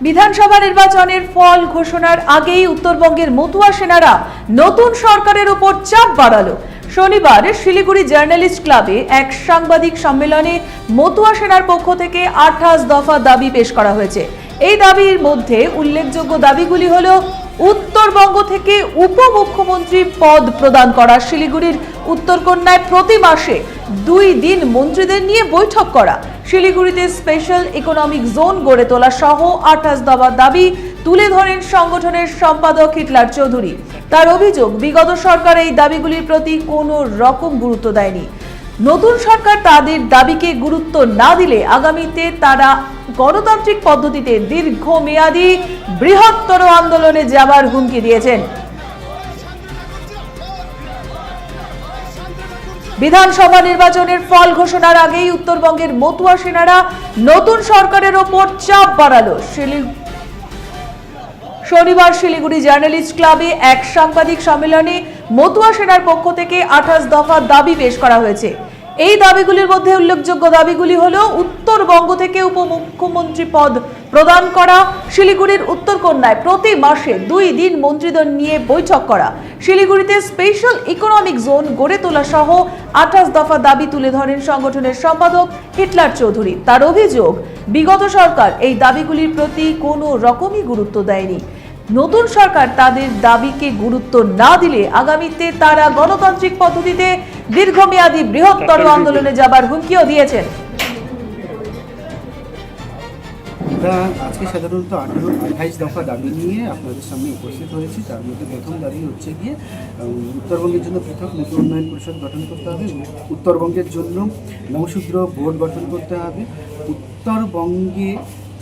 বিধানসভা নির্বাচনের ফল ঘোষণার আগেই উত্তরবঙ্গের মতুয়া সেনারা নতুন সরকারের উপর চাপ বাড়ালো। শনিবার শিলিগুড়ি জার্নালিস্ট ক্লাবে এক সাংবাদিক সম্মেলনে মতুয়া সেনার পক্ষ থেকে 28 দফা দাবি পেশ করা হয়েছে। এই দাবির মধ্যে উল্লেখযোগ্য দাবিগুলি হলো উত্তরবঙ্গ থেকে উপমুখ্যমন্ত্রী পদ প্রদান করা, শিলিগুড়ির উত্তরকন্যায় প্রতি মাসে 2 দিন মন্ত্রীদের নিয়ে বৈঠক করা, শিলিগুড়িতে স্পেশাল ইকোনমিক জোন গড়ে তোলা সহ 28 দফা দাবি তুলে ধরেন সংগঠনের সম্পাদক হিটলার চৌধুরী। তার অভিযোগ, বিগত সরকার এই দাবিগুলির প্রতি কোনো রকম গুরুত্ব দেয়নি। নতুন সরকার তাদের দাবিকে গুরুত্ব না দিলে আগামীতে তারা গণতান্ত্রিক পদ্ধতিতে দীর্ঘমেয়াদী বৃহত্তর আন্দোলনে যাবার হুমকি দিয়েছেন। বিধানসভা নির্বাচনের ফল ঘোষণার আগেই উত্তরবঙ্গের মতুয়া সেনারা নতুন সরকারের ওপর চাপ বাড়ালো। শনিবার শিলিগুড়ি জার্নালিস্ট ক্লাবে এক সাংবাদিক সম্মেলনে মতুয়া সেনার পক্ষ থেকে 28 দফা দাবি পেশ করা হয়েছে। এই দাবিগুলির মধ্যে উল্লেখযোগ্য দাবিগুলি হলো উত্তরবঙ্গ থেকে উপমুখ্যমন্ত্রী পদ প্রদান করা, শিলিগুড়ির উত্তরকন্যায় প্রতি মাসে 2 দিন মন্ত্রীদের নিয়ে বৈঠক করা, শিলিগুড়িতে স্পেশাল ইকোনমিক জোন গড়ে তোলা সহ 28 দফা দাবি তুলে ধরেন সংগঠনের সম্পাদক হিটলার চৌধুরী। তার অভিযোগ, বিগত সরকার এই দাবিগুলির প্রতি কোনো রকমই গুরুত্ব দেয়নি। নতুন সরকার তাদের দাবিকে গুরুত্ব না দিলে আগামীতে তারা গণতান্ত্রিক পদ্ধতিতে দীর্ঘমেয়াদী বৃহত্তর আন্দোলনে যাবার হুমকিও দিয়েছেন। আমরা আজকে সাধারণত 28 দফা দাবি নিয়ে আপনাদের সামনে উপস্থিত হয়েছি। তার মধ্যে প্রথম দাবি হচ্ছে গিয়ে উত্তরবঙ্গের জন্য পৃথক নতুন উন্নয়ন পরিষদ গঠন করতে হবে, উত্তরবঙ্গের জন্য নমশূদ্র বোর্ড গঠন করতে হবে, উত্তরবঙ্গে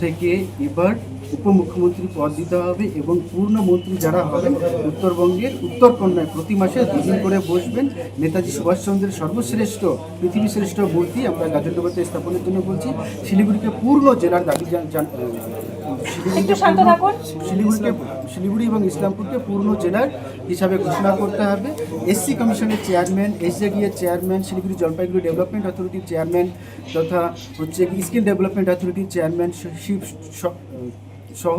থেকে এবার উপমুখ্যমন্ত্রী পদ দিতে হবে এবং পূর্ণ মন্ত্রী যারা হবেন উত্তরবঙ্গের উত্তরকন্যায় প্রতি মাসে 2 দিন করে বসবেন। নেতাজি সুভাষচন্দ্রের সর্বশ্রেষ্ঠ পৃথিবী শ্রেষ্ঠ মূর্তি আমরা গাজনডোবাতে স্থাপনের জন্য বলছি। শিলিগুড়িকে পূর্ণ জেলার দাবি শিলিগুড়ি এবং ইসলামপুরকে পূর্ণ জেলার হিসাবে ঘোষণা করতে হবে। এসসি কমিশনের চেয়ারম্যান, এসজেডি এর চেয়ারম্যান, শিলিগুড়ি জলপাইগুড়ি ডেভেলপমেন্ট অথরিটির চেয়ারম্যান তথা হচ্ছে স্কিল ডেভেলপমেন্ট অথরিটির চেয়ারম্যান সহ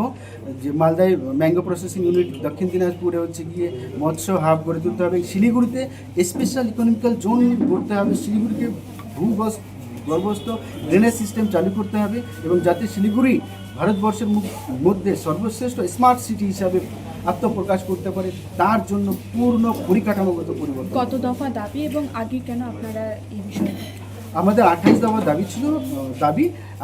যে মালদায় ম্যাঙ্গো প্রসেসিং ইউনিট, দক্ষিণ দিনাজপুরে হচ্ছে গিয়ে মৎস্য হাব গড়ে তুলতে হবে, শিলিগুড়িতে স্পেশাল ইকোনমিক্যাল জোন করতে হবে, শিলিগুড়িকে ভূগর্ভস্থ ড্রেনেজ সিস্টেম চালু করতে হবে এবং যাতে শিলিগুড়ি ভারতবর্ষের মধ্যে সর্বশ্রেষ্ঠ স্মার্ট সিটি হিসাবে আত্মপ্রকাশ করতে পারে, তার জন্য পূর্ণ পরিকাঠামোগত পরিবর্তন। কত দফা দাবি এবং আগে কেন আপনারা এই বিষয়ে? আমাদের 28 দফা দাবি ছিল।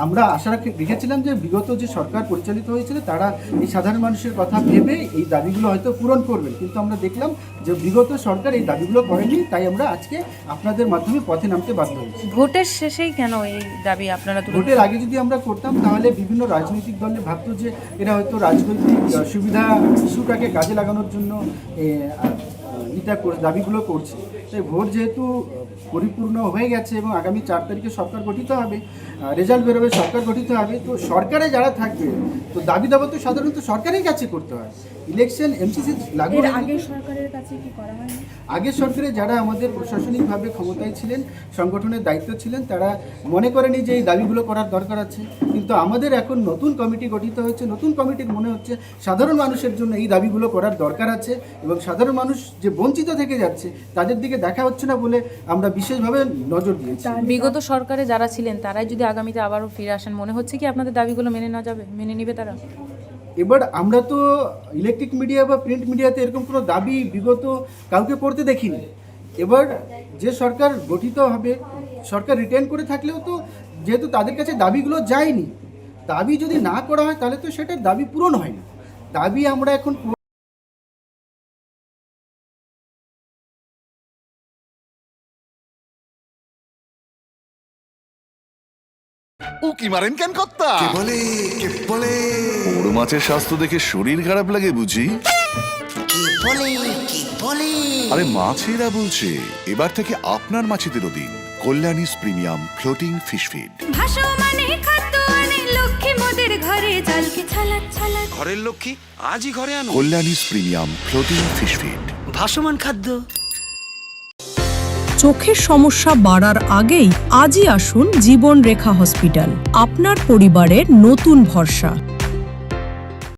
আমরা আশা রেখেছিলাম যে বিগত যে সরকার পরিচালিত হয়েছিল তারা এই সাধারণ মানুষের কথা ভেবে এই দাবিগুলো হয়তো পূরণ করবেন, কিন্তু আমরা দেখলাম যে বিগত সরকার এই দাবিগুলো করেনি। তাই আমরা আজকে আপনাদের মাধ্যমে পথে নামতে বাধ্য হয়েছি। ভোটের শেষেই কেন এই দাবি আপনারা? ভোটের আগে যদি আমরা করতাম তাহলে বিভিন্ন রাজনৈতিক দলে ভাবতো যে এরা হয়তো রাজনৈতিক সুবিধা ইস্যুটাকে কাজে লাগানোর জন্য দাবিগুলো করছে। তাই ভোট যেহেতু পরিপূর্ণ হয়ে গেছে এবং আগামী 4 তারিখে সরকার গঠিত হবে, রেজাল্ট বেরোবে, সরকার গঠিত হবে, তো সরকারে যারা থাকবে তো দাবি দাবা তো সাধারণত সরকারের কাছে করতে হয়। ইলেকশন এমসিসি লাগু আগের সরকারের কাছে কি করা হয়? আগের সরকারে যারা আমাদের প্রশাসনিকভাবে ক্ষমতায় ছিলেন, সংগঠনের দায়িত্ব ছিলেন, তারা মনে করেনি যে এই দাবিগুলো করার দরকার আছে। কিন্তু আমাদের এখন নতুন কমিটি গঠিত হয়েছে, নতুন কমিটির মনে হচ্ছে সাধারণ মানুষের জন্য এই দাবিগুলো করার দরকার আছে এবং সাধারণ মানুষ যে বঞ্চিত থেকে যাচ্ছে তাদের দিকে দেখা হচ্ছে না বলে আমরা বিশেষভাবে নজর দিয়েছি। বিগত সরকারে যারা ছিলেন তারাই যদি আগামীতে আবারও ফিরে আসেন, মনে হচ্ছে কি আপনাদের দাবিগুলো মেনে নেবে তারা? এবার আমরা তো ইলেকট্রিক মিডিয়া বা প্রিন্ট মিডিয়াতে এরকম কোনো দাবি বিগত কাউকে করতে দেখিনি। এবার যে সরকার গঠিত হবে, সরকার রিটার্ন করে থাকলেও তো যেহেতু তাদের কাছে দাবিগুলো যায়নি, দাবি যদি না করা হয় তাহলে তো সেটার দাবি পূরণ হয় না। দাবি আমরা এখন উকি মারেন কেন কর্তা? কে বলে বড় মাছের স্বাস্থ্য দেখে শরীর খারাপ লাগে বুঝি? আরে মাছেরা বলছে এবার থেকে আপনার মাছেদেরও দিন কল্যাণীস প্রিমিয়াম ফ্লোটিং ফিশ ফিড। ঘরের লক্ষ্মী আজই ঘরে আনো কল্যাণীস প্রিমিয়াম ফ্লোটিং ফিশ ফিড, ভাসমান খাদ্য। চোখের সমস্যা বাড়ার আগেই আজই আসুন জীবন রেখা হসপিটাল, আপনার পরিবারের নতুন ভরসা।